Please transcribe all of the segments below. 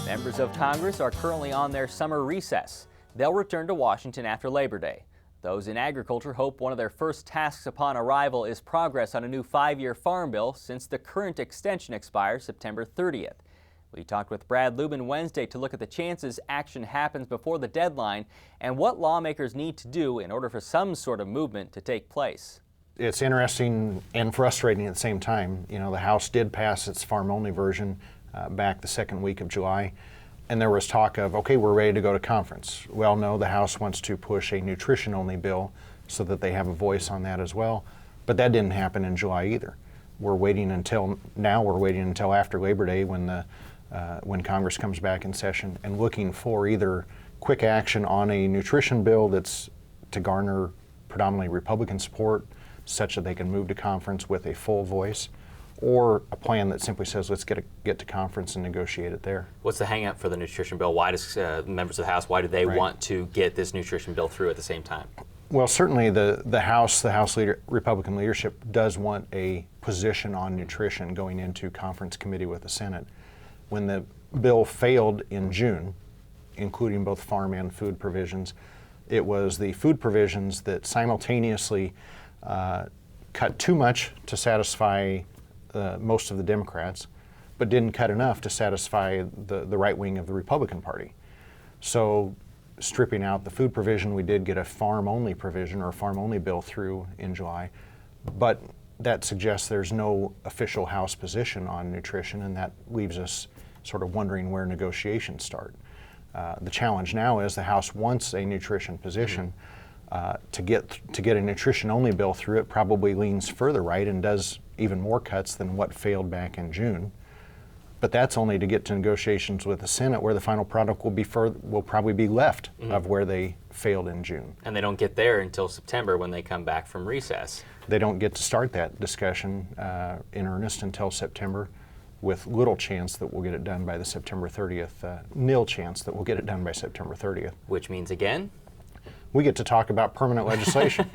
Members of Congress are currently on their summer recess. They'll return to Washington after Labor Day. Those in agriculture hope one of their first tasks upon arrival is progress on a new 5-year farm bill since the current extension expires September 30th. We talked with Brad Lubben Wednesday to look at the chances action happens before the deadline and what lawmakers need to do in order for some sort of movement to take place. It's interesting and frustrating at the same time. You know, the House did pass its farm-only version back the second week of July, and there was talk of, okay, we're ready to go to conference. Well, no, the House wants to push a nutrition-only bill so that they have a voice on that as well, but that didn't happen in July either. We're waiting until after Labor Day when Congress comes back in session and looking for either quick action on a nutrition bill that's to garner predominantly Republican support such that they can move to conference with a full voice, or a plan that simply says let's get to conference and negotiate it there. What's the hang-up for the nutrition bill? Why does members of the House, why do they want to get this nutrition bill through at the same time? Well, certainly the House Republican leadership does want a position on nutrition going into conference committee with the Senate. When the bill failed in June, including both farm and food provisions, it was the food provisions that simultaneously cut too much to satisfy most of the Democrats, but didn't cut enough to satisfy the right wing of the Republican Party. So stripping out the food provision, we did get a farm-only provision or a farm-only bill through in July, but that suggests there's no official House position on nutrition, and that leaves us sort of wondering where negotiations start. The challenge now is the House wants a nutrition position. To get a nutrition-only bill through, it probably leans further right and does even more cuts than what failed back in June. But that's only to get to negotiations with the Senate, where the final product will probably be left of where they failed in June. And they don't get there until September when they come back from recess. They don't get to start that discussion in earnest until September, with little chance that we'll get it done by the September 30th, nil chance that we'll get it done by September 30th. Which means again? We get to talk about permanent legislation.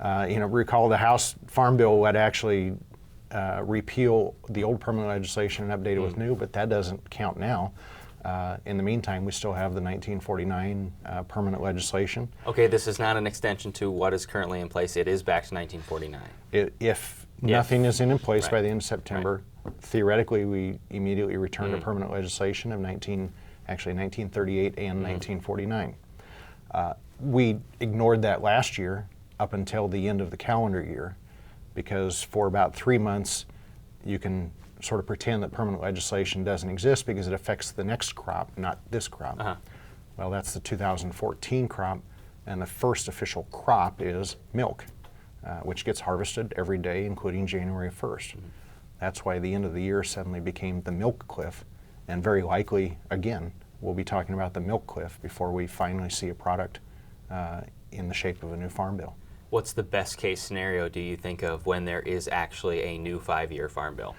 Recall the House Farm Bill would actually repeal the old permanent legislation and update it with new, but that doesn't count now. In the meantime, we still have the 1949 permanent legislation. Okay, this is not an extension to what is currently in place. It is back to 1949. If nothing is in place by the end of September, theoretically, we immediately return to permanent legislation of 1938 and 1949. We ignored that last year up until the end of the calendar year, because for about 3 months you can sort of pretend that permanent legislation doesn't exist because it affects the next crop, not this crop. Well, that's the 2014 crop, and the first official crop is milk, which gets harvested every day, including January 1st. That's why the end of the year suddenly became the milk cliff, and very likely, again, we'll be talking about the milk cliff before we finally see a product in the shape of a new farm bill. What's the best case scenario do you think of when there is actually a new 5-year farm bill?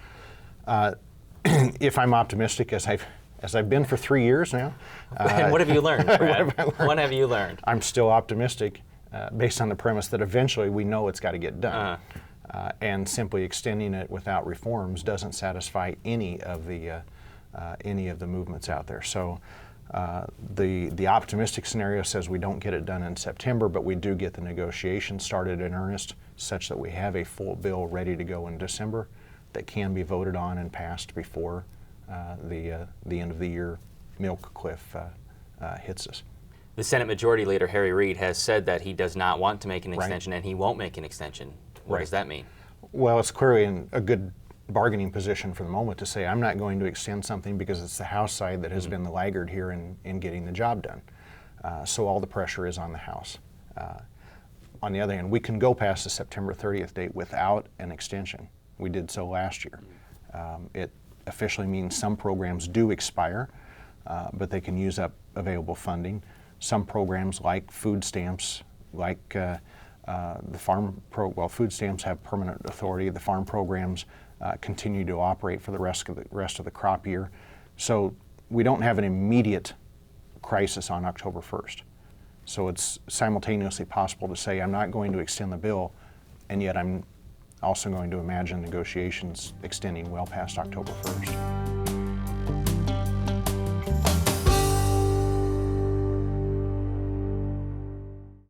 If I'm optimistic, as I've been for 3 years now. And what have you learned, Brad? What have you learned? I'm still optimistic based on the premise that eventually we know it's got to get done. And simply extending it without reforms doesn't satisfy any of the movements out there. So the optimistic scenario says we don't get it done in September, but we do get the negotiations started in earnest such that we have a full bill ready to go in December that can be voted on and passed before the end of the year milk cliff hits us. The Senate Majority Leader, Harry Reid, has said that he does not want to make an extension and he won't make an extension. What does that mean? Well, it's clearly in a good bargaining position for the moment to say I'm not going to extend something because it's the House side that has been the laggard here in getting the job done. So all the pressure is on the House. On the other hand, we can go past the September 30th date without an extension. We did so last year. It officially means some programs do expire, but they can use up available funding. Some programs like food stamps, like food stamps have permanent authority. The farm programs continue to operate for the rest of the crop year. So we don't have an immediate crisis on October 1st. So it's simultaneously possible to say I'm not going to extend the bill, and yet I'm also going to imagine negotiations extending well past October 1st.